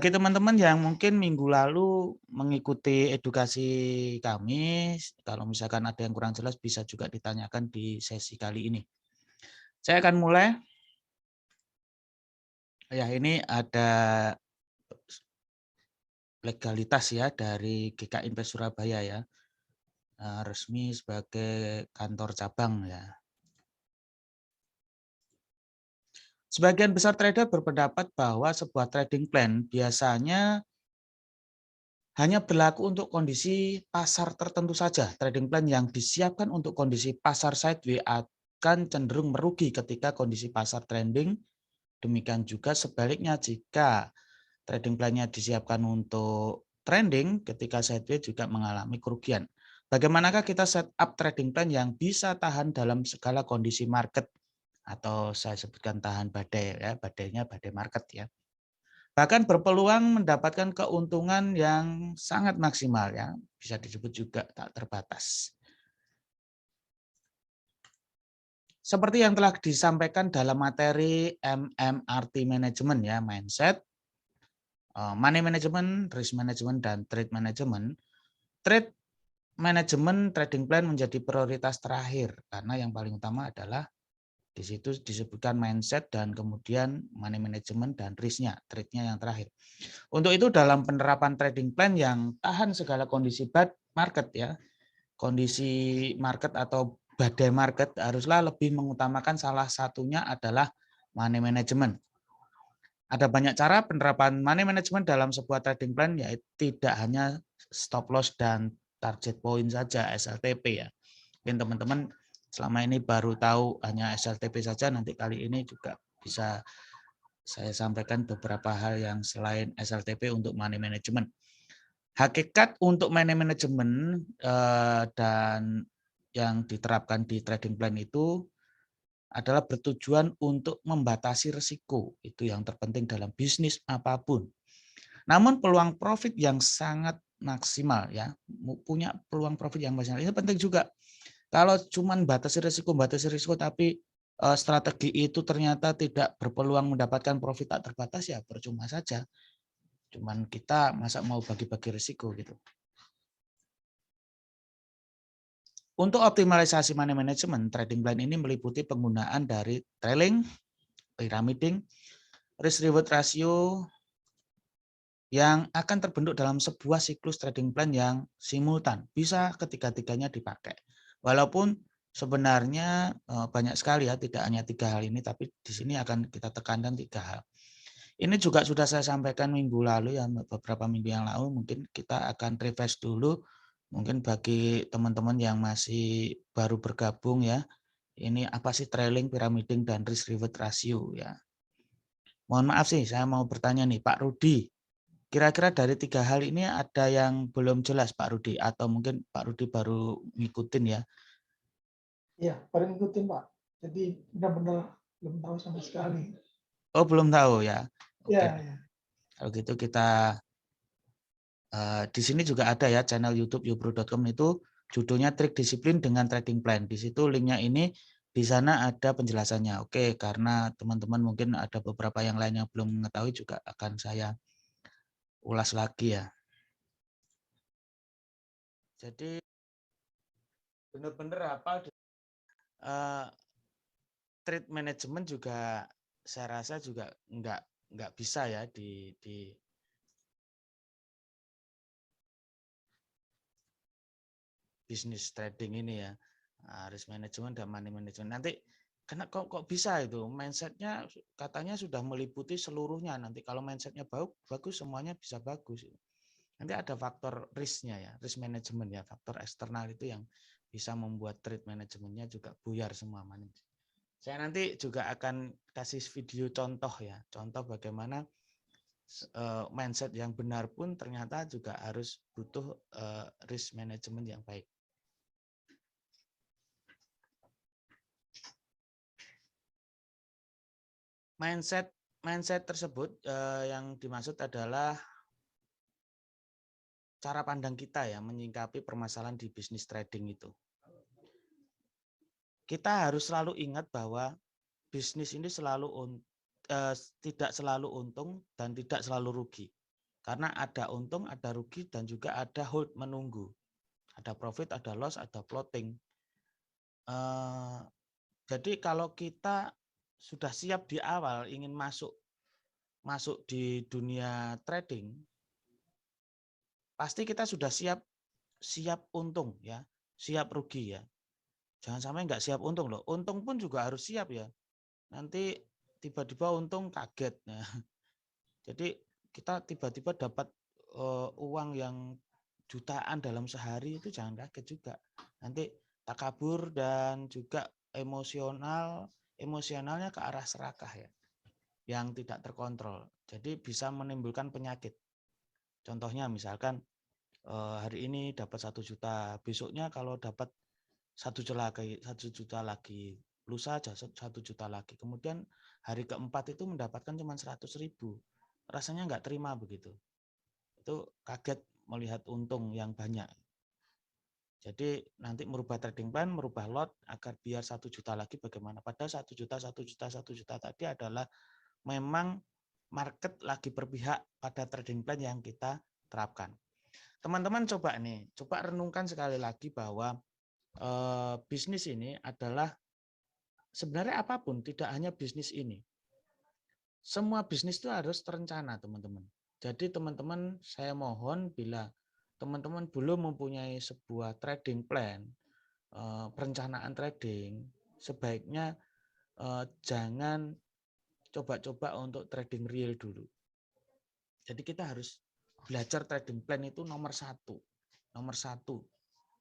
Bagi teman-teman yang mungkin minggu lalu mengikuti edukasi kami, kalau misalkan ada yang kurang jelas bisa juga ditanyakan di sesi kali ini. Saya akan mulai. Ya, ini ada legalitas ya dari GK Invest Surabaya ya, resmi sebagai kantor cabang ya. Sebagian besar trader berpendapat bahwa sebuah trading plan biasanya hanya berlaku untuk kondisi pasar tertentu saja. Trading plan yang disiapkan untuk kondisi pasar sideways akan cenderung merugi ketika kondisi pasar trending. Demikian juga sebaliknya jika trading plan-nya disiapkan untuk trending, ketika sideways juga mengalami kerugian. Bagaimanakah kita set up trading plan yang bisa tahan dalam segala kondisi market, atau saya sebutkan tahan badai ya, badainya badai market ya. Bahkan berpeluang mendapatkan keuntungan yang sangat maksimal ya, bisa disebut juga tak terbatas. Seperti yang telah disampaikan dalam materi MMRT Management ya, mindset, money management, risk management, dan trade management. Trade management trading plan menjadi prioritas terakhir karena yang paling utama adalah di situ disebutkan mindset dan kemudian money management dan risk-nya, trade-nya yang terakhir. Untuk itu dalam penerapan trading plan yang tahan segala kondisi bad market ya, kondisi market atau badai market haruslah lebih mengutamakan salah satunya adalah money management. Ada banyak cara penerapan money management dalam sebuah trading plan, yaitu tidak hanya stop loss dan target point saja SLTP ya. Mungkin teman-teman selama ini baru tahu hanya SLTP saja, nanti kali ini juga bisa saya sampaikan beberapa hal yang selain SLTP untuk money management. Hakikat untuk money management dan yang diterapkan di trading plan itu adalah bertujuan untuk membatasi risiko. Itu yang terpenting dalam bisnis apapun. Namun peluang profit yang sangat maksimal ya, punya peluang profit yang maksimal. Ini penting juga. Kalau cuma batasi risiko tapi strategi itu ternyata tidak berpeluang mendapatkan profit tak terbatas ya percuma saja. Cuman kita masa mau bagi-bagi risiko gitu. Untuk optimalisasi money management, trading plan ini meliputi penggunaan dari trailing, pyramiding, risk reward ratio yang akan terbentuk dalam sebuah siklus trading plan yang simultan. Bisa ketiga-tiganya dipakai. Walaupun sebenarnya banyak sekali ya, tidak hanya 3 hal ini, tapi di sini akan kita tekankan 3 hal. Ini juga sudah saya sampaikan minggu lalu ya, beberapa minggu yang lalu, mungkin kita akan refresh dulu. Mungkin bagi teman-teman yang masih baru bergabung ya, ini apa sih trailing, pyramiding, dan risk reward ratio ya. Mohon maaf sih, saya mau bertanya nih Pak Rudi. Kira-kira dari 3 hal ini ada yang belum jelas Pak Rudi, atau mungkin Pak Rudi baru ngikutin ya? Iya, baru ngikutin Pak. Jadi benar-benar belum tahu sama sekali. Oh belum tahu ya? Iya, Oke, ya. kalau gitu kita di sini juga ada ya channel YouTube yubro.com, itu judulnya Trik Disiplin dengan Trading Plan. Di situ linknya ini, di sana ada penjelasannya. Oke, karena teman-teman mungkin ada beberapa yang lain yang belum mengetahui juga akan saya ulas lagi ya. Jadi benar-benar apa trade management juga saya rasa juga nggak bisa ya di bisnis trading ini ya, risk management dan money management. Nanti karena kok bisa itu mindsetnya katanya sudah meliputi seluruhnya. Nanti kalau mindsetnya bagus semuanya bisa bagus. Nanti ada faktor risknya ya, risk management ya, faktor eksternal itu yang bisa membuat trade manajemennya juga buyar semua. Saya nanti juga akan kasih video contoh ya, contoh bagaimana mindset yang benar pun ternyata juga harus butuh risk management yang baik. Mindset tersebut yang dimaksud adalah cara pandang kita ya menyikapi permasalahan di bisnis trading itu. Kita harus selalu ingat bahwa bisnis ini tidak selalu untung dan tidak selalu rugi. Karena ada untung, ada rugi, dan juga ada hold menunggu. Ada profit, ada loss, ada floating. Jadi kalau kita sudah siap di awal ingin masuk di dunia trading, pasti kita sudah siap untung ya, siap rugi ya. Jangan sampai nggak siap untung loh. Untung pun juga harus siap ya. Nanti tiba-tiba untung kaget. Nah, jadi kita tiba-tiba dapat uang yang jutaan dalam sehari itu jangan kaget juga. Nanti takabur dan juga emosionalnya ke arah serakah ya, yang tidak terkontrol. Jadi bisa menimbulkan penyakit. Contohnya misalkan hari ini dapat 1 juta, besoknya kalau dapat 1 juta lagi, lusa aja 1 juta lagi. Kemudian hari keempat itu mendapatkan cuma 100.000. Rasanya nggak terima begitu. Itu kaget melihat untung yang banyak. Jadi nanti merubah trading plan, merubah lot agar biar 1 juta lagi bagaimana. Padahal 1 juta tadi adalah memang market lagi berpihak pada trading plan yang kita terapkan. Teman-teman coba renungkan sekali lagi bahwa bisnis ini adalah sebenarnya apapun, tidak hanya bisnis ini. Semua bisnis itu harus terencana, teman-teman. Jadi teman-teman, saya mohon bila teman-teman belum mempunyai sebuah trading plan, perencanaan trading, sebaiknya jangan coba-coba untuk trading real dulu. Jadi kita harus belajar trading plan itu nomor satu,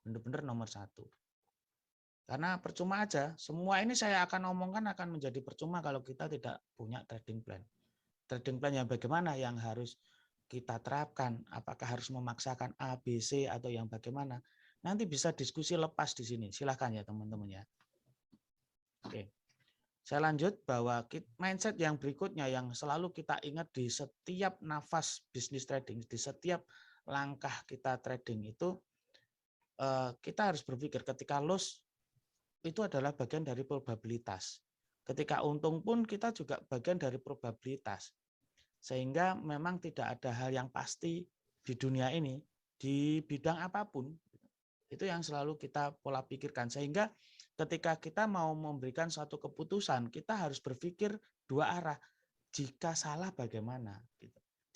benar-benar nomor satu. Karena percuma aja, semua ini saya akan omongkan akan menjadi percuma kalau kita tidak punya trading plan. Trading plan yang bagaimana yang harus kita terapkan, apakah harus memaksakan A, B, C, atau yang bagaimana. Nanti bisa diskusi lepas di sini, silahkan ya teman-teman ya. Oke. Saya lanjut bahwa mindset yang berikutnya yang selalu kita ingat di setiap nafas bisnis trading, di setiap langkah kita trading itu, kita harus berpikir ketika loss itu adalah bagian dari probabilitas. Ketika untung pun kita juga bagian dari probabilitas. Sehingga memang tidak ada hal yang pasti di dunia ini, di bidang apapun. Itu yang selalu kita pola pikirkan. Sehingga ketika kita mau memberikan suatu keputusan, kita harus berpikir dua arah. Jika salah bagaimana?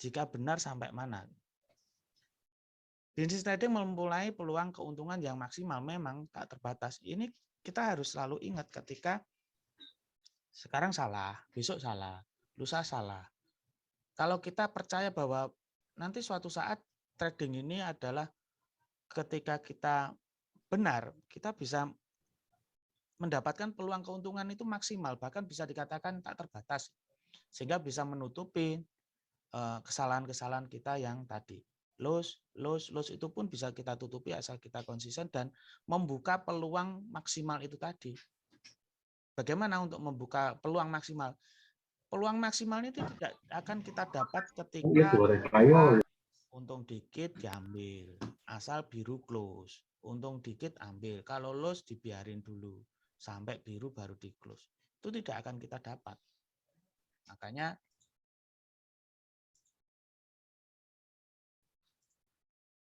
Jika benar sampai mana? Bisnis trading memulai peluang keuntungan yang maksimal memang tak terbatas. Ini kita harus selalu ingat ketika sekarang salah, besok salah, lusa salah. Kalau kita percaya bahwa nanti suatu saat trading ini adalah ketika kita benar, kita bisa mendapatkan peluang keuntungan itu maksimal, bahkan bisa dikatakan tak terbatas. Sehingga bisa menutupi kesalahan-kesalahan kita yang tadi. Loss itu pun bisa kita tutupi asal kita konsisten dan membuka peluang maksimal itu tadi. Bagaimana untuk membuka peluang maksimal? Peluang maksimalnya itu tidak akan kita dapat ketika untung dikit diambil, asal biru close. Untung dikit ambil, kalau loss dibiarin dulu sampai biru baru di close. Itu tidak akan kita dapat. Makanya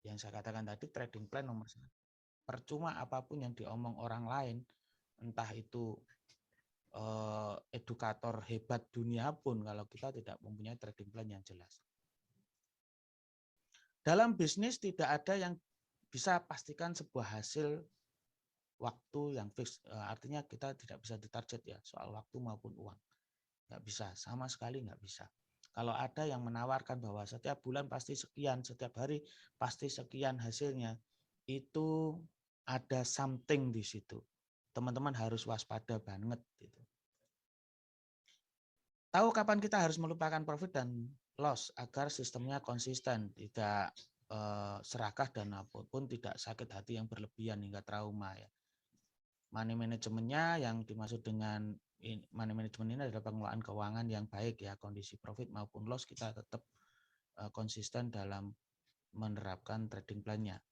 yang saya katakan tadi, trading plan nomor 1. Percuma apapun yang diomong orang lain, entah itu edukator hebat dunia pun, kalau kita tidak mempunyai trading plan yang jelas. Dalam bisnis tidak ada yang bisa pastikan sebuah hasil waktu yang fix. Artinya kita tidak bisa ditarget ya soal waktu maupun uang. Nggak bisa, sama sekali nggak bisa. Kalau ada yang menawarkan bahwa setiap bulan pasti sekian, setiap hari pasti sekian hasilnya, itu ada something di situ. Teman-teman harus waspada banget. Gitu. Tahu kapan kita harus melupakan profit dan loss agar sistemnya konsisten, tidak serakah dan apapun tidak sakit hati yang berlebihan hingga trauma ya. Money manajemennya yang dimaksud dengan money management ini adalah pengelolaan keuangan yang baik ya, kondisi profit maupun loss kita tetap konsisten dalam menerapkan trading plan-nya.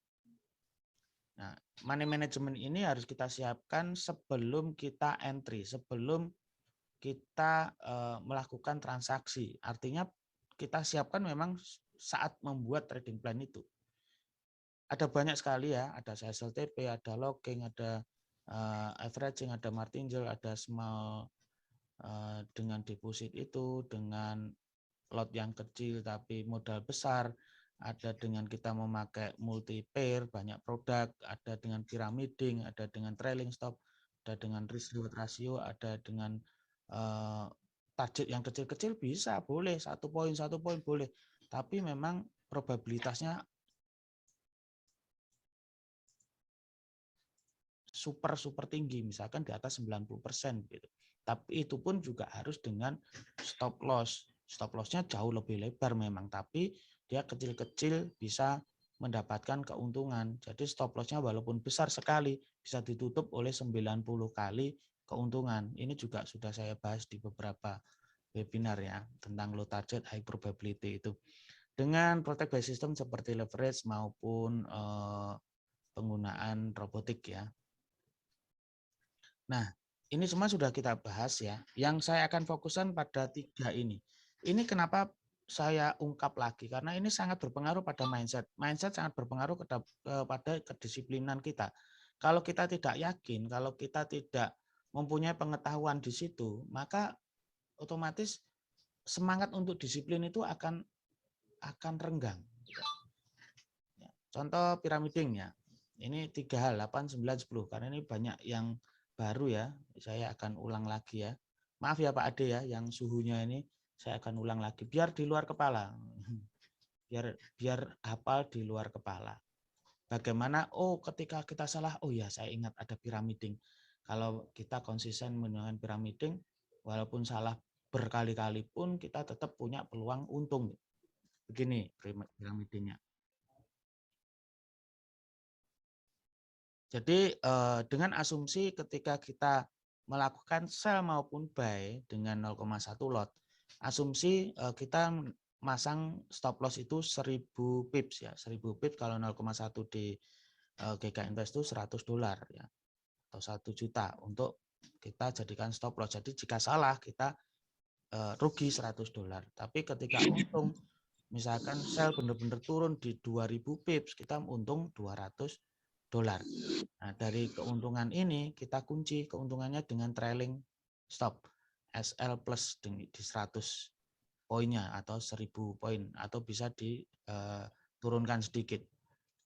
Nah, money management ini harus kita siapkan sebelum kita entry, sebelum kita melakukan transaksi. Artinya kita siapkan memang saat membuat trading plan itu. Ada banyak sekali ya, ada SLTP, ada logging, ada averaging, ada martingale, ada small dengan deposit itu, dengan lot yang kecil tapi modal besar, ada dengan kita memakai multi pair, banyak produk, ada dengan pyramiding, ada dengan trailing stop, ada dengan risk reward ratio, ada dengan target yang kecil-kecil bisa, boleh, 1 poin boleh, tapi memang probabilitasnya super tinggi, misalkan di atas 90% gitu. Tapi itu pun juga harus dengan stop loss. Stop loss-nya jauh lebih lebar memang, tapi dia kecil-kecil bisa mendapatkan keuntungan. Jadi stop loss-nya walaupun besar sekali bisa ditutup oleh 90 kali keuntungan. Ini juga sudah saya bahas di beberapa webinar ya tentang low target high probability itu. Dengan protect by system seperti leverage maupun penggunaan robotik ya. Nah, ini semua sudah kita bahas ya. Yang saya akan fokuskan pada 3 ini. Ini kenapa saya ungkap lagi, karena ini sangat berpengaruh pada mindset. Mindset sangat berpengaruh kepada kedisiplinan kita. Kalau kita tidak yakin, kalau kita tidak mempunyai pengetahuan di situ, maka otomatis semangat untuk disiplin itu akan renggang. Contoh piramiding ya. Ini 3 hal, 8, 9, 10. Karena ini banyak yang baru ya, saya akan ulang lagi ya. Maaf ya Pak Ade ya, yang suhunya ini saya akan ulang lagi biar di luar kepala. Biar hafal di luar kepala. Bagaimana ketika kita salah, ya saya ingat ada piramiding. Kalau kita konsisten menggunakan piramiding, walaupun salah berkali-kali pun kita tetap punya peluang untung. Begini piramidingnya. Jadi dengan asumsi ketika kita melakukan sell maupun buy dengan 0,1 lot, asumsi kita masang stop loss itu 1000 pips ya. 1000 pips kalau 0,1 di GK Invest itu $100 ya. Atau 1 juta untuk kita jadikan stop loss. Jadi jika salah kita rugi $100. Tapi ketika untung, misalkan sell benar-benar turun di 2000 pips, kita untung $200. Nah, dari keuntungan ini kita kunci keuntungannya dengan trailing stop SL plus di 100 poinnya atau 1000 poin atau bisa diturunkan sedikit.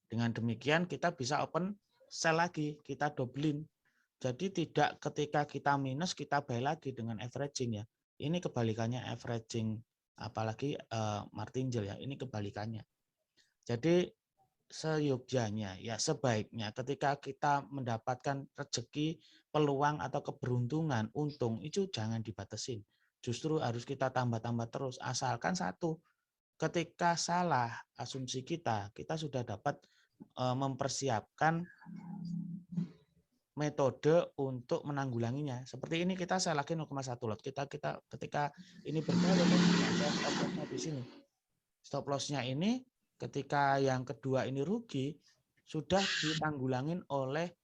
Dengan demikian kita bisa open sell lagi, kita doublein. Jadi tidak ketika kita minus kita buy lagi dengan averaging ya. Ini kebalikannya averaging, apalagi martingale ya. Ini kebalikannya. Jadi seyogyanya ya sebaiknya ketika kita mendapatkan rezeki, peluang atau keberuntungan, untung itu jangan dibatasin. Justru harus kita tambah-tambah terus. Asalkan satu, ketika salah asumsi kita sudah dapat mempersiapkan metode untuk menanggulanginya. Seperti ini kita saya lagi 0,1 lot. Kita ketika ini berbalik ada stop loss-nya di sini. Stop loss-nya ini ketika yang kedua ini rugi sudah ditanggulangin oleh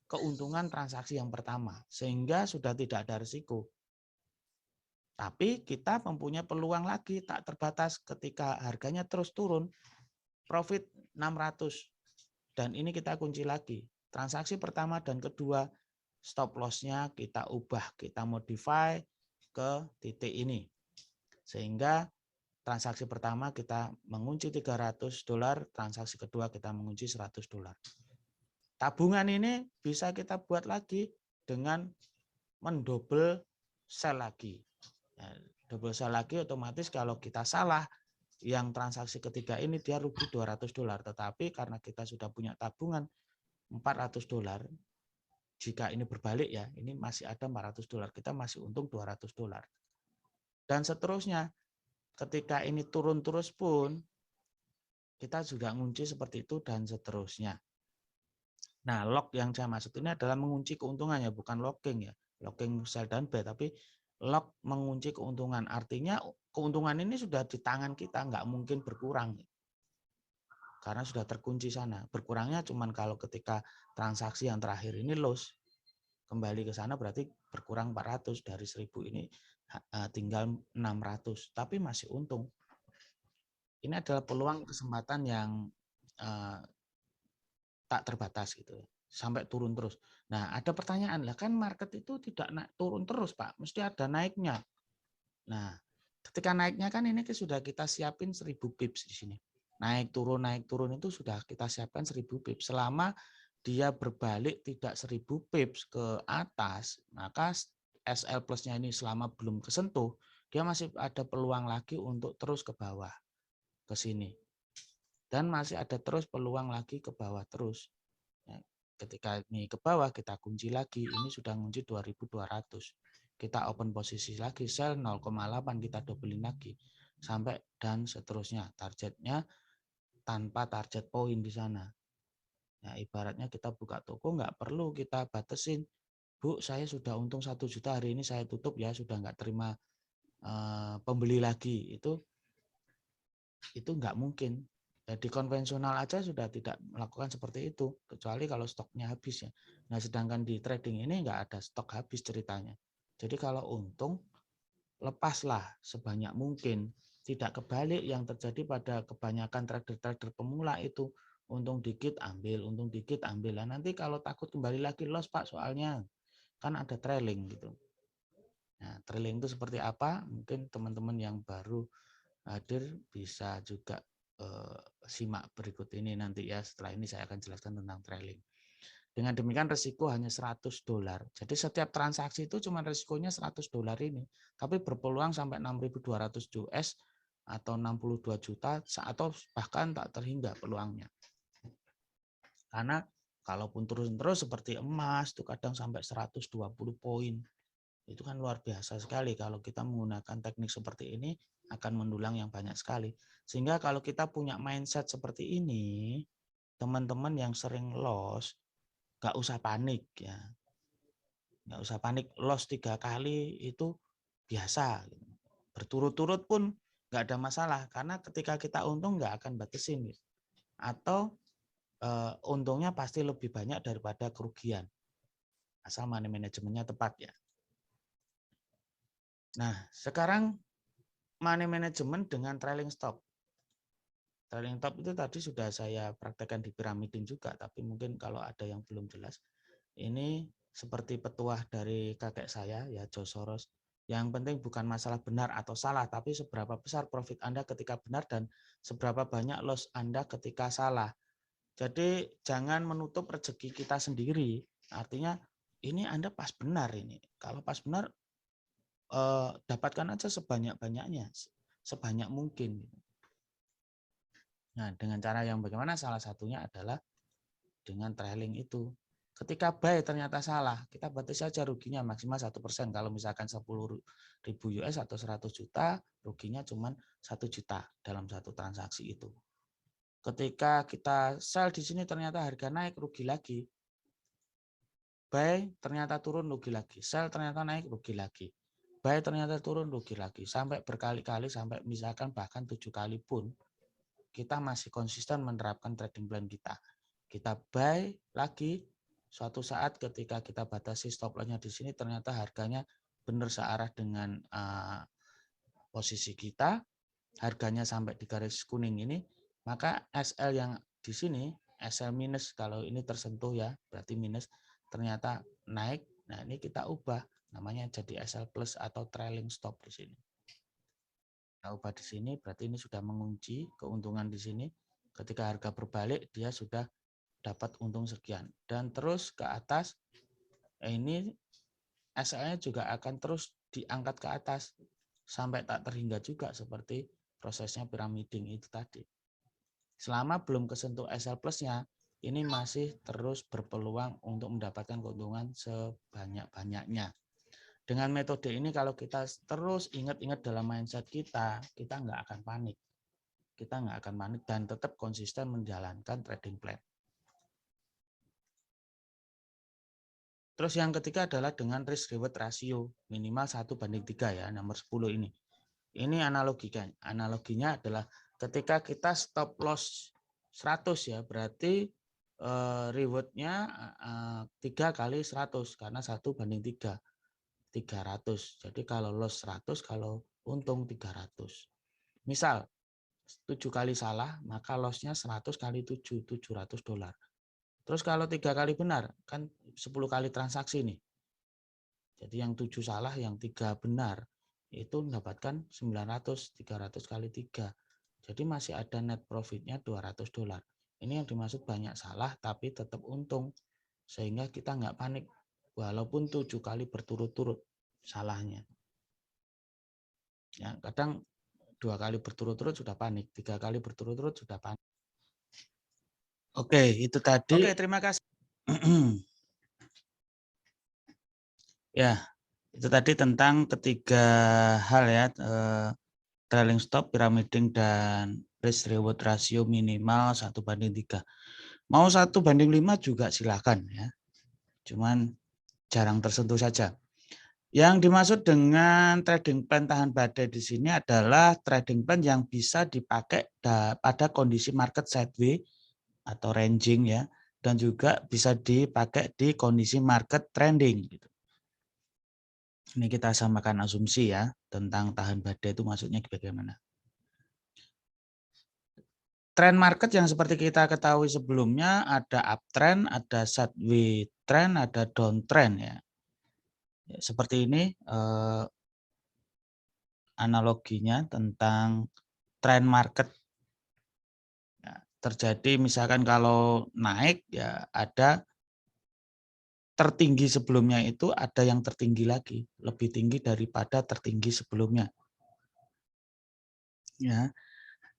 keuntungan transaksi yang pertama sehingga sudah tidak ada risiko. Tapi kita mempunyai peluang lagi tak terbatas ketika harganya terus turun profit 600 dan ini kita kunci lagi. Transaksi pertama dan kedua stop loss-nya kita ubah, kita modify ke titik ini. Sehingga transaksi pertama kita mengunci $300, transaksi kedua kita mengunci $100. Tabungan ini bisa kita buat lagi dengan mendouble sell lagi. Ya, double sell lagi otomatis kalau kita salah yang transaksi ketiga ini dia rugi $200, tetapi karena kita sudah punya tabungan $400, jika ini berbalik ya, ini masih ada $400, kita masih untung $200. Dan seterusnya, ketika ini turun terus pun, kita juga ngunci seperti itu dan seterusnya. Nah, lock yang saya maksud ini adalah mengunci keuntungannya, bukan locking ya. Locking sell dan buy, tapi lock mengunci keuntungan. Artinya keuntungan ini sudah di tangan kita, nggak mungkin berkurang. Karena sudah terkunci sana. Berkurangnya cuman kalau ketika transaksi yang terakhir ini loss, kembali ke sana berarti berkurang 400 dari 1000 ini tinggal 600, tapi masih untung. ini adalah peluang kesempatan yang tak terbatas gitu, sampai turun terus. Nah, ada pertanyaan lah, kan market itu tidak naik turun terus, Pak, mesti ada naiknya. Nah, ketika naiknya kan ini sudah kita siapin 1000 pips di sini. Naik turun itu sudah kita siapkan 1000 pips. Selama dia berbalik tidak 1000 pips ke atas, maka SL plusnya ini selama belum kesentuh, dia masih ada peluang lagi untuk terus ke bawah, ke sini. Dan masih ada terus peluang lagi ke bawah terus. Ya, ketika ini ke bawah kita kunci lagi, ini sudah kunci 2200. Kita open posisi lagi, sell 0,8 kita dobelin lagi sampai dan seterusnya. Targetnya tanpa target poin di sana. Ya, ibaratnya kita buka toko nggak perlu kita batasin, Bu, saya sudah untung 1 juta hari ini saya tutup ya, sudah nggak terima pembeli lagi. Itu nggak mungkin. Di konvensional aja sudah tidak melakukan seperti itu, kecuali kalau stoknya habis ya. Nah, sedangkan di trading ini nggak ada stok habis ceritanya. Jadi kalau untung, lepaslah sebanyak mungkin. Tidak kebalik yang terjadi pada kebanyakan trader-trader pemula itu. Untung dikit ambil, untung dikit ambil. Nah, nanti kalau takut kembali lagi loss, Pak, soalnya kan ada trailing gitu. Nah, trailing itu seperti apa? Mungkin teman-teman yang baru hadir bisa juga simak berikut ini nanti ya. Setelah ini saya akan jelaskan tentang trailing. Dengan demikian resiko hanya $100. Jadi setiap transaksi itu cuma resikonya $100 ini, tapi berpeluang sampai 6.200 US atau 62 juta atau bahkan tak terhingga peluangnya. Karena kalaupun terus seperti emas itu kadang sampai 120 poin. Itu kan luar biasa sekali kalau kita menggunakan teknik seperti ini akan mendulang yang banyak sekali. Sehingga kalau kita punya mindset seperti ini, teman-teman yang sering loss, nggak usah panik ya. Nggak usah panik, loss 3 kali itu biasa. Berturut-turut pun nggak ada masalah, karena ketika kita untung nggak akan batasin. Atau untungnya pasti lebih banyak daripada kerugian. Asal money manajemennya tepat ya. Nah, sekarang money management dengan trailing stop. Trailing stop itu tadi sudah saya praktekkan di piramiding juga, tapi mungkin kalau ada yang belum jelas, ini seperti petuah dari kakek saya, ya Joe Soros. Yang penting bukan masalah benar atau salah, tapi seberapa besar profit Anda ketika benar dan seberapa banyak loss Anda ketika salah. Jadi jangan menutup rezeki kita sendiri. Artinya ini Anda pas benar ini. Kalau pas benar, dapatkan aja sebanyak-banyaknya, sebanyak mungkin. Nah, dengan cara yang bagaimana? Salah satunya adalah dengan trailing itu. Ketika buy ternyata salah, kita batasi saja ruginya maksimal 1%. Kalau misalkan 10.000 US atau 100 juta, ruginya cuma 1 juta dalam satu transaksi itu. Ketika kita sell di sini ternyata harga naik, rugi lagi. Buy ternyata turun, rugi lagi. Sell ternyata naik, rugi lagi. Buy ternyata turun, rugi lagi. Sampai berkali-kali, sampai misalkan bahkan 7 kali pun, kita masih konsisten menerapkan trading plan kita. Kita buy lagi, suatu saat ketika kita batasi stop loss-nya di sini ternyata harganya benar searah dengan posisi kita, harganya sampai di garis kuning ini, maka SL yang di sini, SL minus kalau ini tersentuh ya, berarti minus, ternyata naik. Nah, ini kita ubah namanya jadi SL plus atau trailing stop di sini. Kita ubah di sini, berarti ini sudah mengunci keuntungan di sini. Ketika harga berbalik, dia sudah dapat untung sekian. Dan terus ke atas, ini SL-nya juga akan terus diangkat ke atas sampai tak terhingga juga seperti prosesnya piramiding itu tadi. Selama belum kesentuh SL plus-nya, ini masih terus berpeluang untuk mendapatkan keuntungan sebanyak-banyaknya. Dengan metode ini kalau kita terus ingat-ingat dalam mindset kita nggak akan panik. Kita nggak akan panik dan tetap konsisten menjalankan trading plan. Terus yang ketiga adalah dengan risk reward ratio minimal 1:3 ya, nomor 10 ini. Ini analoginya adalah ketika kita stop loss 100 ya, berarti rewardnya 3 kali 100 karena 1:3, 300. Jadi kalau loss 100, kalau untung 300. Misal 7 kali salah, maka loss-nya 100 kali 7, $700. Terus kalau 3 kali benar, kan 10 kali transaksi nih. Jadi yang 7 salah, yang 3 benar, itu mendapatkan 900, 300 kali 3. Jadi masih ada net profit-nya $200. Ini yang dimaksud banyak salah tapi tetap untung. Sehingga kita nggak panik. Walaupun 7 kali berturut-turut salahnya. Ya, kadang 2 kali berturut-turut sudah panik, 3 kali berturut-turut sudah panik. Oke, itu tadi. Oke, terima kasih. Ya, itu tadi tentang ketiga hal ya, trailing stop, pyramiding, dan risk reward ratio minimal 1:3. Mau 1:5 juga silakan ya. Cuman jarang tersentuh saja. Yang dimaksud dengan trading plan tahan badai di sini adalah trading plan yang bisa dipakai pada kondisi market sideways atau ranging ya, dan juga bisa dipakai di kondisi market trending gitu. Ini kita samakan asumsi ya tentang tahan badai itu maksudnya bagaimana. Trend market yang seperti kita ketahui sebelumnya ada uptrend, ada sideways trend, ada downtrend ya. Seperti ini analoginya tentang trend market. Ya, terjadi misalkan kalau naik ya ada tertinggi sebelumnya, itu ada yang tertinggi lagi, lebih tinggi daripada tertinggi sebelumnya. Ya,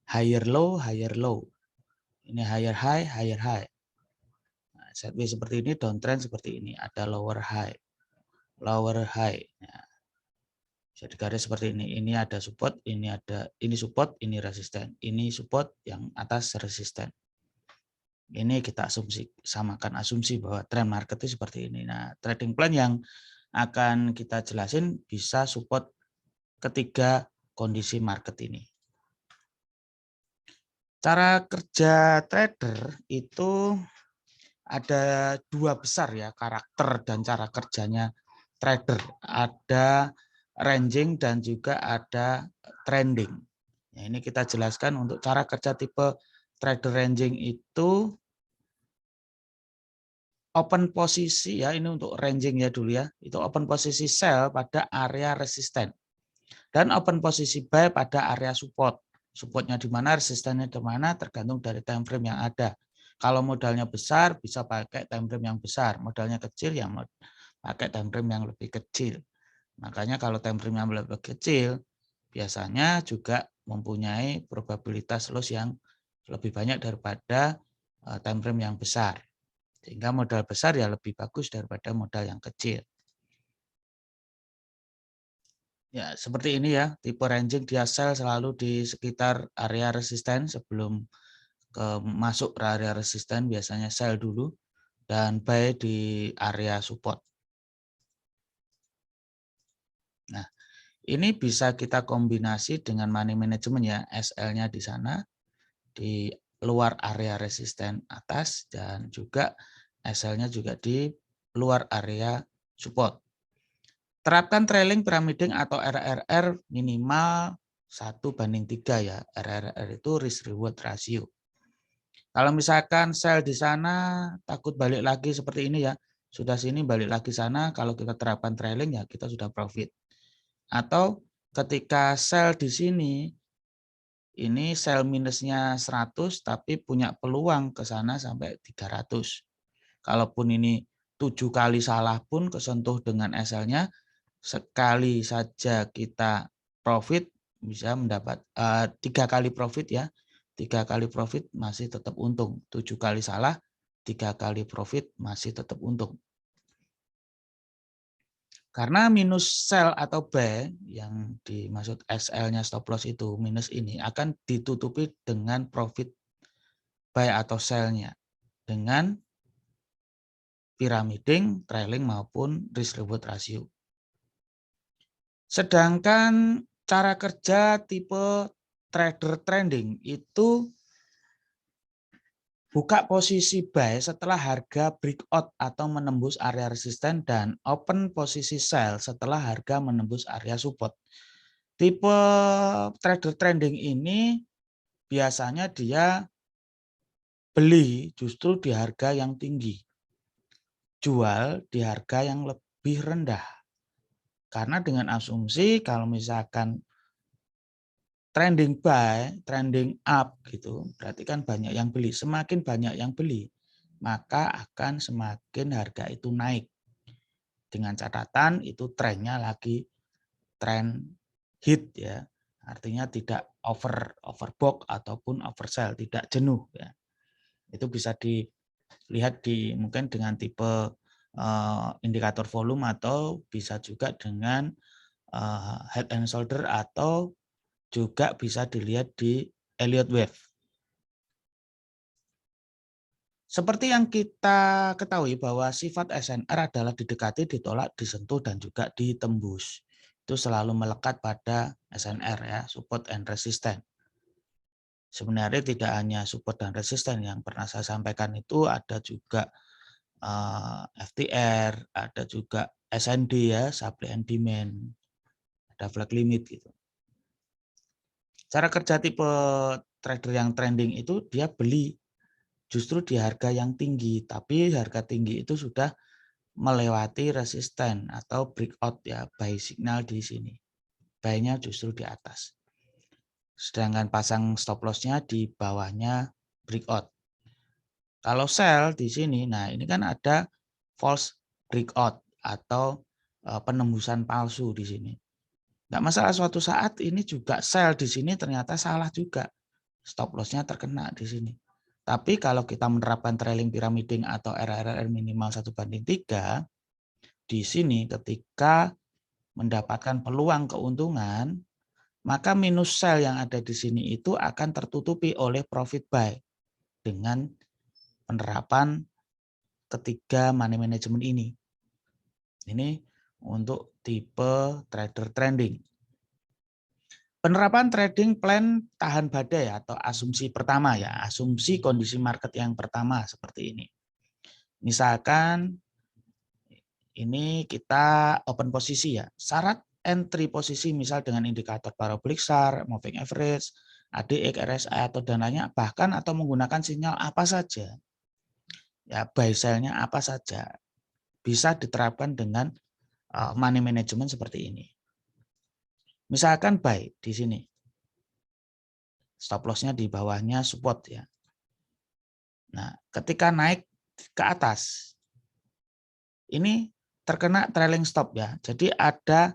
higher low, higher low. Ini higher high, higher high. Nah, sideways seperti ini, downtrend seperti ini, ada lower high, lower high. Nah, bisa digaris seperti ini. Ini ada support, ini support, ini resisten. Ini support, yang atas resisten. Ini kita samakan asumsi bahwa trend market itu seperti ini. Nah, trading plan yang akan kita jelasin bisa support ketiga kondisi market ini. Cara kerja trader itu ada dua besar ya, karakter dan cara kerjanya trader. Ada ranging dan juga ada trending. Nah, ini kita jelaskan untuk cara kerja tipe trader ranging itu open posisi ya, ini untuk ranging ya dulu ya, itu open posisi sell pada area resisten dan open posisi buy pada area support. Supportnya di mana, resistennya di mana, tergantung dari time frame yang ada. Kalau modalnya besar bisa pakai time frame yang besar, modalnya kecil ya pakai time frame yang lebih kecil. Makanya kalau time frame yang lebih kecil biasanya juga mempunyai probabilitas loss yang lebih banyak daripada time frame yang besar. Sehingga modal besar ya lebih bagus daripada modal yang kecil. Ya, seperti ini ya, tipe ranging dia sell selalu di sekitar area resisten sebelum masuk ke area resisten, biasanya sell dulu dan buy di area support. Nah, ini bisa kita kombinasi dengan money management ya, SL-nya di sana di luar area resisten atas dan juga SL-nya juga di luar area support. Terapkan trailing, pyramiding atau RRR minimal 1:3 ya. RRR itu risk reward ratio. Kalau misalkan sell di sana takut balik lagi seperti ini ya. Sudah sini balik lagi sana, kalau kita terapkan trailing ya kita sudah profit. Atau ketika sell di sini ini sell minusnya 100 tapi punya peluang ke sana sampai 300. Kalaupun ini 7 kali salah pun kesentuh dengan SL-nya, sekali saja kita profit bisa mendapat 3 kali profit ya. 3 kali profit masih tetap untung. 7 kali salah, 3 kali profit masih tetap untung. Karena minus sell atau buy yang dimaksud SL-nya stop loss itu minus ini akan ditutupi dengan profit buy atau sell-nya dengan pyramiding, trailing maupun risk reward ratio. Sedangkan cara kerja tipe trader trending itu buka posisi buy setelah harga breakout atau menembus area resisten dan open posisi sell setelah harga menembus area support. Tipe trader trending ini biasanya dia beli justru di harga yang tinggi, jual di harga yang lebih rendah. Karena dengan asumsi kalau misalkan trending buy, trending up gitu, berarti kan banyak yang beli. Semakin banyak yang beli, maka akan semakin harga itu naik. Dengan catatan itu trennya lagi tren hit ya. Artinya tidak overbought ataupun oversell, tidak jenuh ya. Itu bisa dilihat mungkin dengan tipe indikator volume atau bisa juga dengan head and shoulder atau juga bisa dilihat di Elliott Wave. Seperti yang kita ketahui bahwa sifat SNR adalah didekati, ditolak, disentuh, dan juga ditembus. Itu selalu melekat pada SNR ya, support and resistance. Sebenarnya tidak hanya support dan resisten yang pernah saya sampaikan itu, ada juga FTR, ada juga SND ya, supply and demand, ada flag limit gitu. Cara kerja tipe trader yang trending itu dia beli justru di harga yang tinggi, tapi harga tinggi itu sudah melewati resisten atau breakout ya, buy signal di sini. Buy-nya justru di atas. Sedangkan pasang stop loss-nya di bawahnya breakout. Kalau sell di sini, nah ini kan ada false breakout atau penembusan palsu di sini. Nggak masalah, suatu saat ini juga sell di sini ternyata salah juga. Stop loss-nya terkena di sini. Tapi kalau kita menerapkan trailing pyramiding atau RRR minimal 1/3, di sini ketika mendapatkan peluang keuntungan, maka minus sell yang ada di sini itu akan tertutupi oleh profit buy dengan penerapan ketiga money management ini. Ini untuk tipe trader trending. Penerapan trading plan tahan badai atau asumsi pertama ya, asumsi kondisi market yang pertama seperti ini. Misalkan ini kita open posisi ya, syarat entry posisi misal dengan indikator parabolic SAR, moving average, ADX, RSI atau dan lainnya, bahkan atau menggunakan sinyal apa saja, ya buy sell-nya apa saja, bisa diterapkan dengan money management seperti ini. Misalkan buy di sini. Stop loss-nya di bawahnya support ya. Nah, ketika naik ke atas, ini terkena trailing stop ya. Jadi ada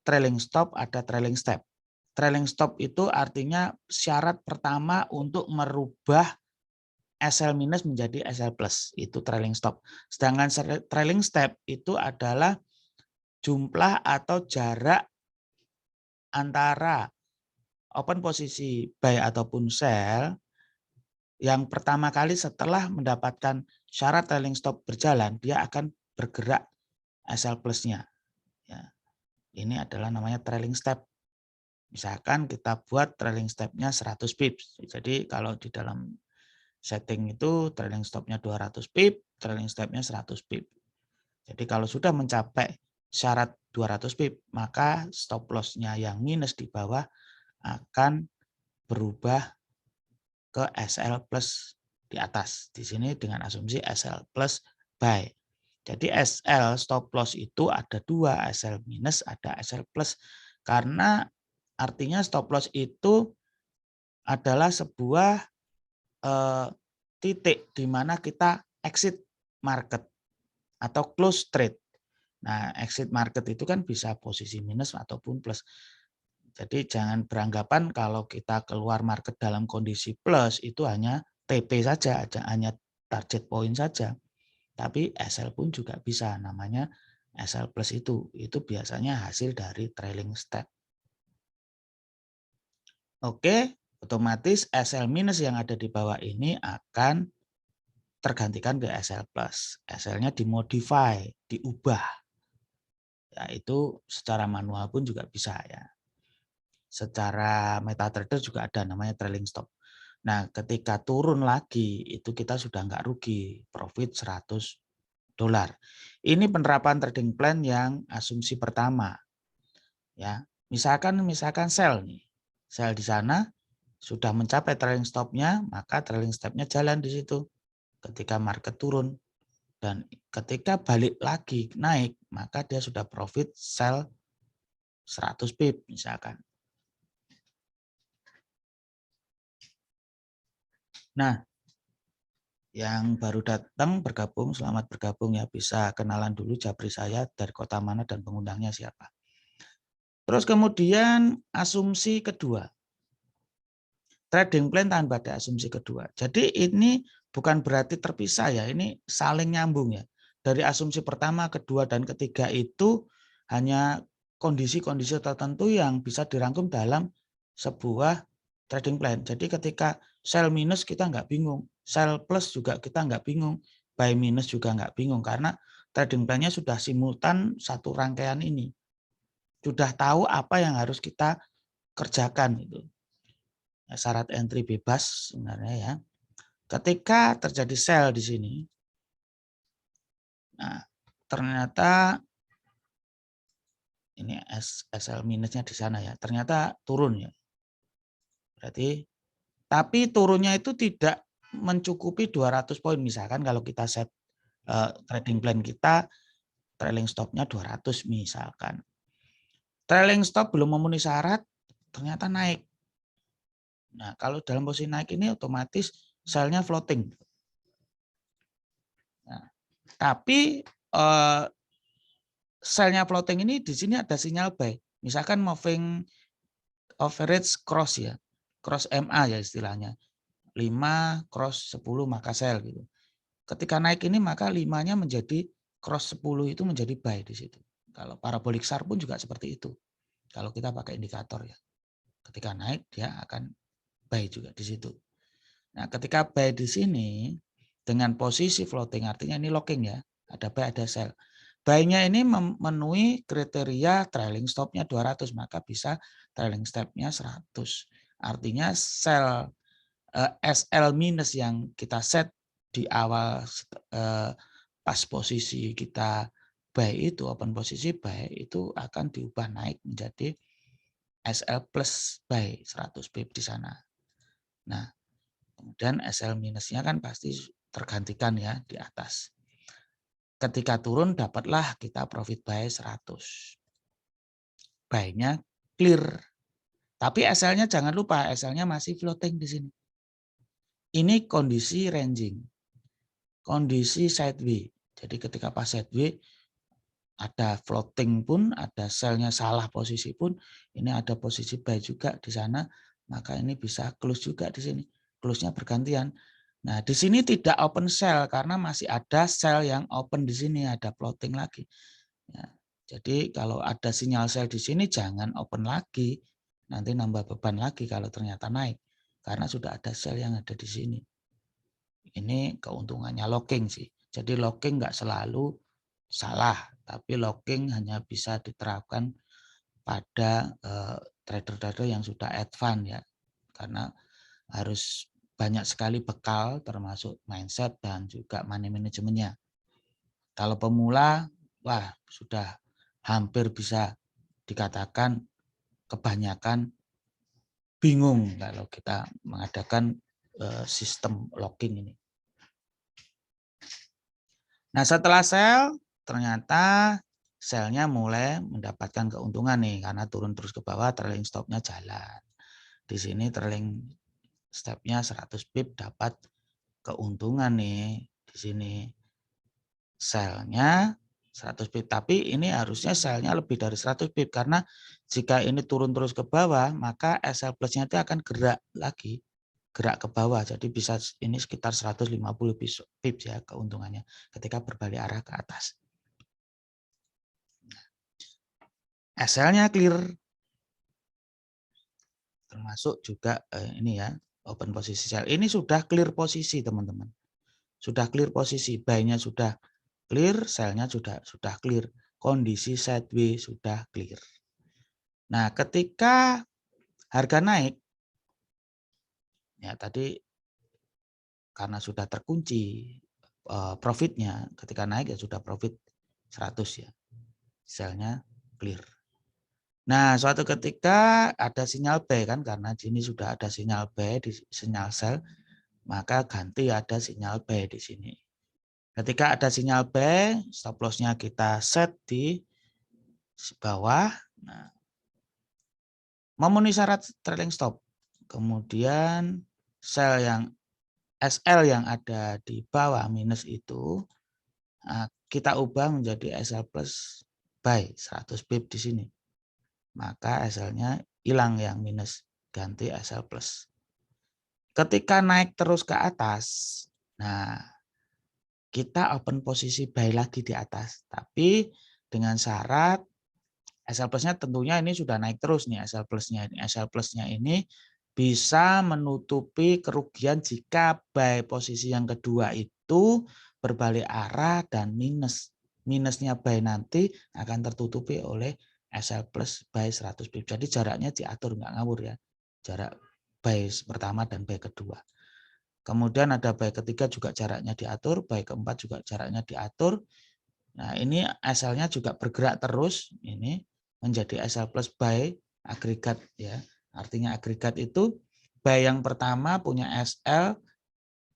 trailing stop, ada trailing step. Trailing stop itu artinya syarat pertama untuk merubah SL minus menjadi SL plus. Itu trailing stop. Sedangkan trailing step itu adalah jumlah atau jarak antara open posisi buy ataupun sell yang pertama kali setelah mendapatkan syarat trailing stop berjalan, dia akan bergerak SL plus-nya. Ya. Ini adalah namanya trailing step. Misalkan kita buat trailing step-nya 100 pips. Jadi kalau di dalam setting itu trailing stop-nya 200 pip, trailing step-nya 100 pip. Jadi kalau sudah mencapai syarat 200 pip, maka stop loss-nya yang minus di bawah akan berubah ke SL plus di atas. Di sini dengan asumsi SL plus buy. Jadi SL stop loss itu ada dua, SL minus, ada SL plus. Karena artinya stop loss itu adalah sebuah titik di mana kita exit market atau close trade. Nah, exit market itu kan bisa posisi minus ataupun plus. Jadi jangan beranggapan kalau kita keluar market dalam kondisi plus itu hanya TP saja, hanya target point saja. Tapi SL pun juga bisa, namanya SL plus itu biasanya hasil dari trailing step. Oke, otomatis SL minus yang ada di bawah ini akan tergantikan ke SL plus. SL-nya dimodify, diubah. Ya, itu secara manual pun juga bisa ya. Secara MetaTrader juga ada namanya trailing stop. Nah, ketika turun lagi itu kita sudah nggak rugi, profit $100. Ini penerapan trading plan yang asumsi pertama. Ya, misalkan sell nih. Sell di sana sudah mencapai trailing stop-nya, maka trailing stop-nya jalan di situ ketika market turun. Dan ketika balik lagi naik, maka dia sudah profit sell 100 pip misalkan. Nah, yang baru datang bergabung, selamat bergabung ya. Bisa kenalan dulu Japri saya, dari kota mana dan pengundangnya siapa. Terus kemudian asumsi kedua. Trading plan tahan pada asumsi kedua. Jadi ini bukan berarti terpisah ya, ini saling nyambung ya. Dari asumsi pertama, kedua, dan ketiga itu hanya kondisi-kondisi tertentu yang bisa dirangkum dalam sebuah trading plan. Jadi ketika sell minus kita nggak bingung, sell plus juga kita nggak bingung, buy minus juga nggak bingung karena trading plan-nya sudah simultan satu rangkaian ini. Sudah tahu apa yang harus kita kerjakan itu. Syarat entry bebas sebenarnya ya. Ketika terjadi sell di sini, nah ternyata ini SL minusnya di sana ya, ternyata turun ya. Berarti, tapi turunnya itu tidak mencukupi 200 poin misalkan kalau kita set trading plan kita trailing stop-nya 200 misalkan. Trailing stop belum memenuhi syarat, ternyata naik. Nah, kalau dalam posisi naik ini otomatis sell-nya floating. Nah, tapi sell-nya floating ini di sini ada sinyal buy. Misalkan moving average cross ya. Cross MA ya istilahnya. 5 cross 10 maka sell gitu. Ketika naik ini maka 5-nya menjadi cross 10 itu menjadi buy di situ. Kalau parabolic SAR pun juga seperti itu. Kalau kita pakai indikator ya. Ketika naik dia akan buy juga di situ. Nah, ketika buy di sini dengan posisi floating artinya ini locking ya. Ada buy ada sell. Buy-nya ini memenuhi kriteria trailing stop-nya 200 maka bisa trailing stop-nya 100. Artinya sell SL minus yang kita set di awal pas posisi kita buy itu open posisi buy itu akan diubah naik menjadi SL plus buy 100 pip di sana. Nah, kemudian SL minusnya kan pasti tergantikan ya di atas. Ketika turun dapatlah kita profit buy 100. Buy-nya clear. Tapi SL-nya jangan lupa SL-nya masih floating di sini. Ini kondisi ranging. Kondisi sideways. Jadi ketika pas sideways ada floating pun, ada sell-nya salah posisi pun, ini ada posisi buy juga di sana, maka ini bisa close juga di sini. Close-nya bergantian. Nah, di sini tidak open sell karena masih ada sell yang open di sini, ada floating lagi. Ya, jadi kalau ada sinyal sell di sini jangan open lagi, nanti nambah beban lagi kalau ternyata naik karena sudah ada sell yang ada di sini. Ini keuntungannya locking sih. Jadi locking nggak selalu salah, tapi locking hanya bisa diterapkan pada trader-trader yang sudah advance ya, karena harus banyak sekali bekal termasuk mindset dan juga money manajemennya. Kalau pemula, wah sudah hampir bisa dikatakan kebanyakan bingung kalau kita mengadakan sistem locking ini. Nah setelah sell, ternyata sell-nya mulai mendapatkan keuntungan nih karena turun terus ke bawah, trailing stop-nya jalan. Di sini trailing stop-nya 100 pip dapat keuntungan nih. Di sini sell-nya 100 pip, tapi ini harusnya sell-nya lebih dari 100 pip karena jika ini turun terus ke bawah, maka SL plus-nya itu akan gerak lagi. Gerak ke bawah, jadi bisa ini sekitar 150 pips ya keuntungannya ketika berbalik arah ke atas. SL-nya clear, termasuk juga ini ya open posisi sell. Ini sudah clear posisi teman-teman, sudah clear posisi, buy-nya sudah clear, sell-nya sudah clear, kondisi sideways sudah clear. Nah ketika harga naik, ya tadi karena sudah terkunci profitnya, ketika naik ya sudah profit 100 ya, sell-nya clear. Nah, suatu ketika ada sinyal buy kan, karena di sini sudah ada sinyal buy di sinyal sell, maka ganti ada sinyal buy di sini. Ketika ada sinyal buy, stop loss-nya kita set di bawah. Nah, memenuhi syarat trailing stop. Kemudian sell yang SL yang ada di bawah minus itu kita ubah menjadi SL plus buy 100 pip di sini. Maka SL-nya hilang yang minus, ganti SL plus. Ketika naik terus ke atas, nah kita open posisi buy lagi di atas, tapi dengan syarat SL plus-nya tentunya ini sudah naik terus nih SL plus-nya. SL plus-nya ini bisa menutupi kerugian jika buy posisi yang kedua itu berbalik arah dan minus. Minusnya buy nanti akan tertutupi oleh SL plus buy 100 pip. Jadi jaraknya diatur, nggak ngawur ya. Jarak buy pertama dan buy kedua. Kemudian ada buy ketiga juga jaraknya diatur, buy keempat juga jaraknya diatur. Nah, ini SL-nya juga bergerak terus ini menjadi SL plus buy agregat ya. Artinya agregat itu buy yang pertama punya SL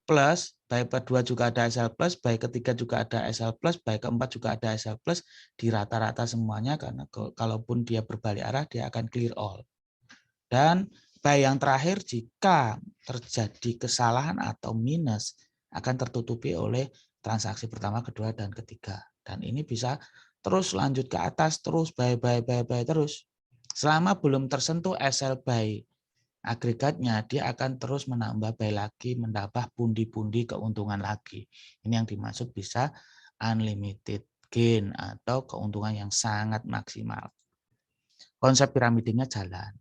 plus, buy kedua juga ada SL plus, buy ketiga juga ada SL plus, buy keempat juga ada SL plus, di rata-rata semuanya karena kalaupun dia berbalik arah dia akan clear all. Dan buy yang terakhir jika terjadi kesalahan atau minus akan tertutupi oleh transaksi pertama, kedua, dan ketiga. Dan ini bisa terus lanjut ke atas, terus buy terus. Selama belum tersentuh SL buy agregatnya, dia akan terus menambah buy lagi, menambah pundi-pundi keuntungan lagi. Ini yang dimaksud bisa unlimited gain atau keuntungan yang sangat maksimal. Konsep piramidingnya jalan.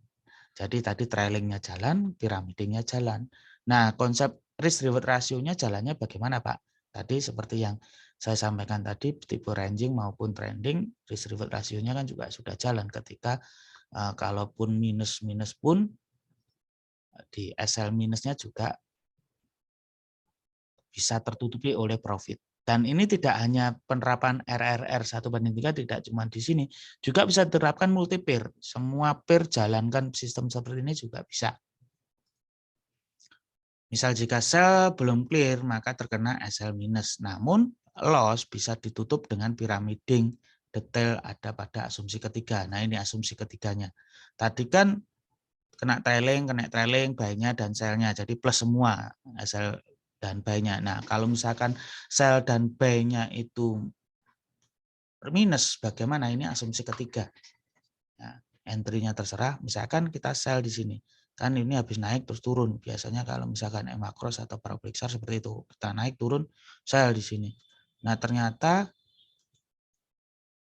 Jadi tadi trailingnya jalan, piramidingnya jalan. Nah, konsep risk reward rasionya jalannya bagaimana, Pak? Tadi seperti yang saya sampaikan tadi, tipe ranging maupun trending, risk reward rasionya kan juga sudah jalan ketika kalaupun minus-minus pun di SL minusnya juga bisa tertutupi oleh profit. Dan ini tidak hanya penerapan RRR 1/3 tidak cuma di sini, juga bisa diterapkan multi pair. Semua pair jalankan sistem seperti ini juga bisa. Misal jika sell belum clear maka terkena SL minus. Namun loss bisa ditutup dengan pyramiding. Detail ada pada asumsi ketiga. Nah, ini asumsi ketiganya. Tadi kan kena trailing, buy-nya dan sell-nya. Jadi plus semua SL dan buy-nya. Nah, kalau misalkan sell dan buy-nya itu minus, bagaimana? Ini asumsi ketiga. Nah, entry-nya terserah. Misalkan kita sell di sini. Kan ini habis naik terus turun. Biasanya kalau misalkan EMA cross atau parabolic SAR seperti itu. Kita naik turun, sell di sini. Nah, ternyata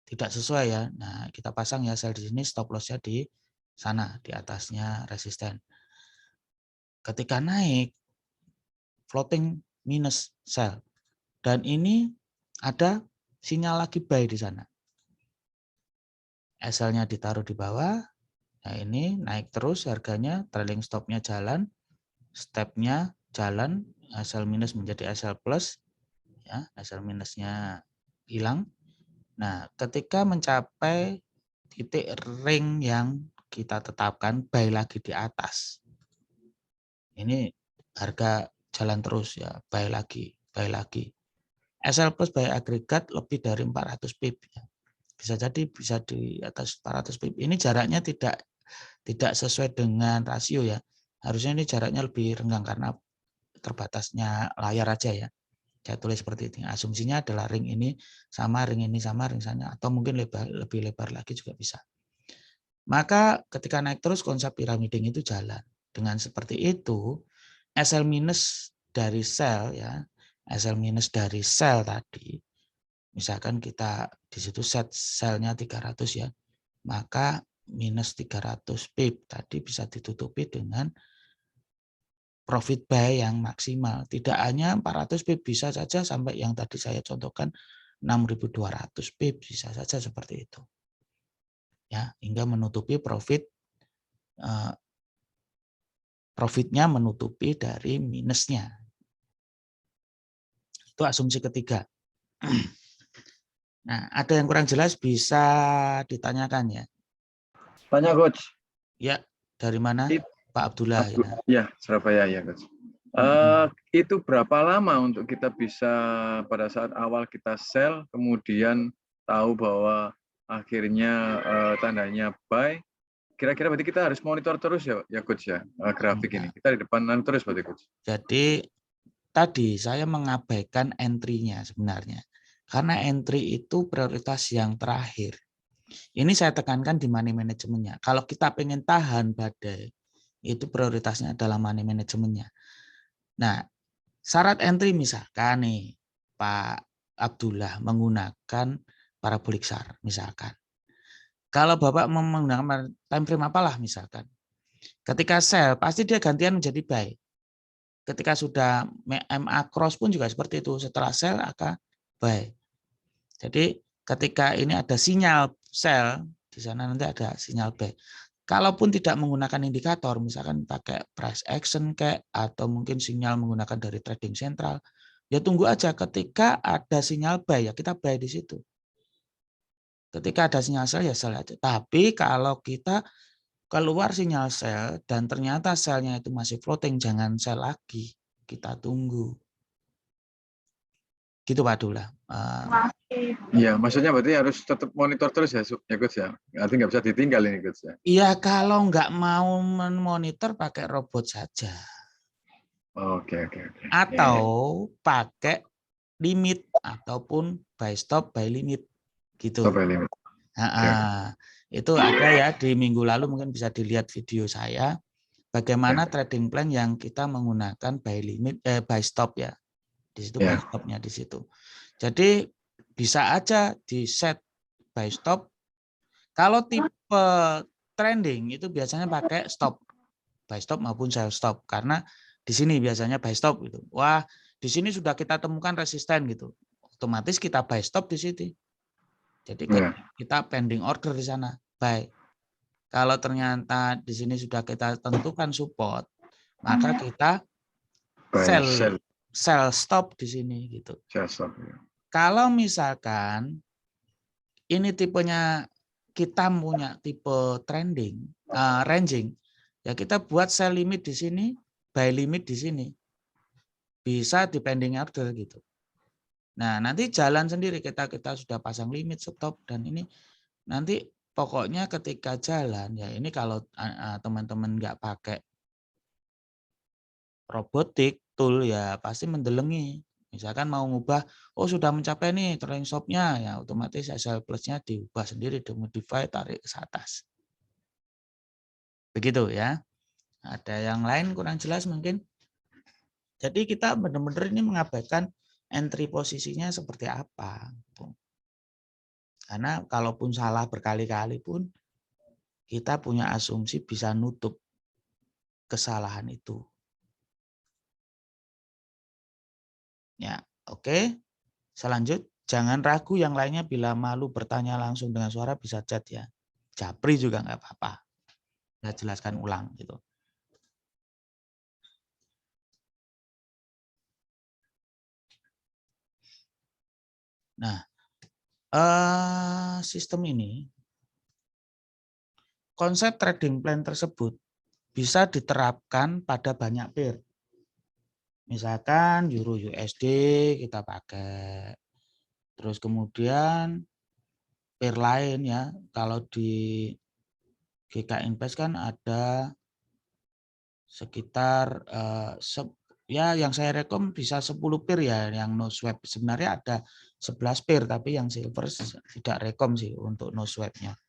tidak sesuai ya. Nah, kita pasang ya sell di sini, stop loss-nya di sana, di atasnya resisten. Ketika naik, floating minus sell. Dan ini ada sinyal lagi buy di sana. SL-nya ditaruh di bawah. Nah, ini naik terus harganya, trailing stop-nya jalan, step-nya jalan, SL minus menjadi SL plus, ya, SL minusnya hilang. Nah, ketika mencapai titik ring yang kita tetapkan, buy lagi di atas. Ini harga jalan terus ya, buy lagi, buy lagi. SL plus buy agregat lebih dari 400 pip. Ya. Bisa jadi bisa di atas 400 pip. Ini jaraknya tidak sesuai dengan rasio ya. Harusnya ini jaraknya lebih renggang karena terbatasnya layar aja ya. Saya tulis seperti ini. Asumsinya adalah ring ini sama ring sana, atau mungkin lebih lebar lagi juga bisa. Maka ketika naik terus konsep piramiding itu jalan. Dengan seperti itu, SL minus dari sell ya, SL minus dari sell tadi, misalkan kita di situ set sell-nya 300 ya, maka minus 300 pip tadi bisa ditutupi dengan profit buy yang maksimal. Tidak hanya 400 pip, bisa saja sampai yang tadi saya contohkan 6.200 pip, bisa saja seperti itu. Ya, hingga menutupi profitnya menutupi dari minusnya. Itu asumsi ketiga. Nah, ada yang kurang jelas bisa ditanyakan ya. Tanya Coach. Ya, dari mana? It, Pak Abdullah ya. Ya, Surabaya ya Coach. Itu berapa lama untuk kita bisa pada saat awal kita sell, kemudian tahu bahwa akhirnya tandanya buy. Kira-kira berarti kita harus monitor terus ya Coach ya, grafik ini. Kita di depan terus berarti Coach. Jadi tadi saya mengabaikan entry-nya sebenarnya. Karena entry itu prioritas yang terakhir. Ini saya tekankan di money manajemennya. Kalau kita pengen tahan badai, itu prioritasnya adalah money manajemennya. Nah, syarat entry misalkan nih, Pak Abdullah menggunakan parabolic SAR misalkan. Kalau Bapak menggunakan time frame apalah misalkan. Ketika sell, pasti dia gantian menjadi buy. Ketika sudah MA cross pun juga seperti itu. Setelah sell akan buy. Jadi ketika ini ada sinyal sell, di sana nanti ada sinyal buy. Kalaupun tidak menggunakan indikator, misalkan pakai price action kayak atau mungkin sinyal menggunakan dari trading sentral, ya tunggu aja ketika ada sinyal buy ya kita buy di situ. Ketika ada sinyal sell ya sell aja. Tapi kalau kita keluar sinyal sell dan ternyata sellnya itu masih floating, jangan sell lagi, kita tunggu. Gitu Pak Abdullah. Iya, maksudnya berarti harus tetap monitor terus ya Coach ya. Nanti nggak bisa ditinggal ini Coach ya. Iya, kalau nggak mau memonitor pakai robot saja. Oke. Atau pakai limit ataupun buy stop buy limit gitu. Stop limit. Itu ada ya di minggu lalu, mungkin bisa dilihat video saya bagaimana trading plan yang kita menggunakan buy limit buy stop ya. Di situ buy stopnya di situ. Jadi bisa aja di set buy stop. Kalau tipe trending itu biasanya pakai stop, buy stop maupun sell stop, karena di sini biasanya buy stop gitu. Wah, di sini sudah kita temukan resisten gitu, otomatis kita buy stop di sini. Jadi kita pending order di sana, buy. Kalau ternyata di sini sudah kita tentukan support, maka kita sell stop di sini gitu. Kalau misalkan ini tipenya kita punya tipe trending, ranging, ya kita buat sell limit di sini, buy limit di sini. Bisa di pending order gitu. Nah, nanti jalan sendiri, kita sudah pasang limit, stop, dan ini nanti pokoknya ketika jalan, ya ini kalau teman-teman nggak pakai robotik tool ya pasti mendelengi. Misalkan mau ngubah, oh sudah mencapai nih trailing stop-nya, ya otomatis SL plus-nya diubah sendiri, dimodify, tarik ke atas. Begitu ya. Ada yang lain kurang jelas mungkin? Jadi kita benar-benar ini mengabaikan entry posisinya seperti apa. Karena kalaupun salah berkali-kali pun, kita punya asumsi bisa nutup kesalahan itu. Ya, oke. Selanjut, jangan ragu yang lainnya bila malu bertanya langsung dengan suara bisa chat ya. Japri juga nggak apa-apa. Saya jelaskan ulang gitu. Nah, sistem ini, konsep trading plan tersebut bisa diterapkan pada banyak pair. Misalkan Euro USD kita pakai. Terus kemudian pair lain ya, kalau di GK Invest kan ada sekitar ya yang saya rekom bisa 10 pair ya yang no swap. Sebenarnya ada 11 pair tapi yang silver tidak rekom sih untuk no swap-nya.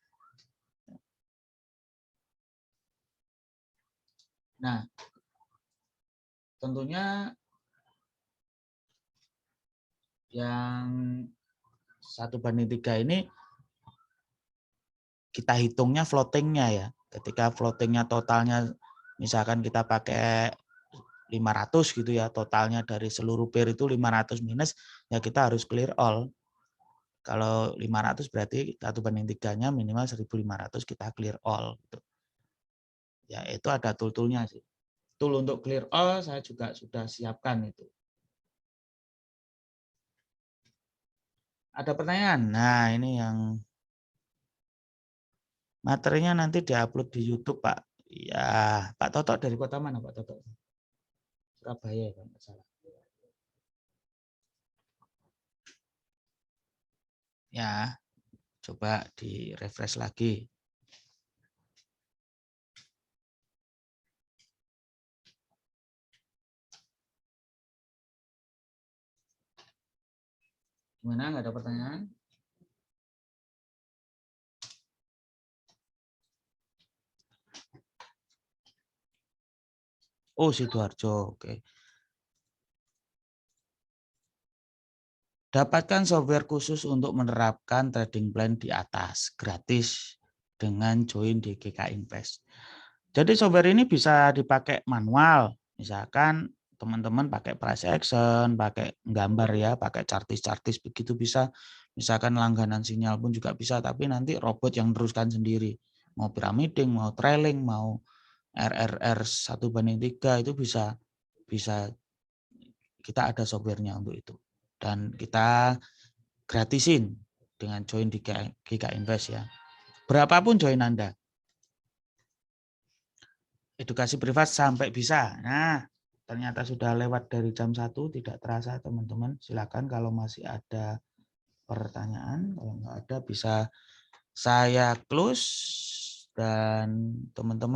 Nah, tentunya yang 1/3 ini kita hitungnya floatingnya ya. Ketika floatingnya totalnya misalkan kita pakai 500 gitu ya, totalnya dari seluruh pair itu 500 minus, ya kita harus clear all. Kalau 500 berarti 1/3-nya minimal 1.500 kita clear all. Gitu. Ya itu ada tool-toolnya sih. Tool untuk clear all saya juga sudah siapkan itu. Ada pertanyaan? Nah ini yang Materinya nanti diupload di YouTube, Pak. Ya, Pak Toto dari kota mana, Pak Toto? Surabaya, kalau nggak salah. Ya, coba di refresh lagi. Gimana, nggak ada pertanyaan? Oh, Sidoarjo, oke. Dapatkan software khusus untuk menerapkan trading plan di atas, gratis dengan join di GK Invest. Jadi software ini bisa dipakai manual, misalkan teman-teman pakai price action, pakai gambar ya, pakai chartis-chartis begitu bisa. Misalkan langganan sinyal pun juga bisa, tapi nanti robot yang teruskan sendiri. Mau pyramiding, mau trailing, mau RRR 1:3 itu bisa kita ada softwarenya untuk itu. Dan kita gratisin dengan join di GK Invest ya. Berapapun join Anda. Edukasi privat sampai bisa. Nah, ternyata sudah lewat dari jam 1, tidak terasa teman-teman. Silakan kalau masih ada pertanyaan, kalau nggak ada bisa saya close dan teman-teman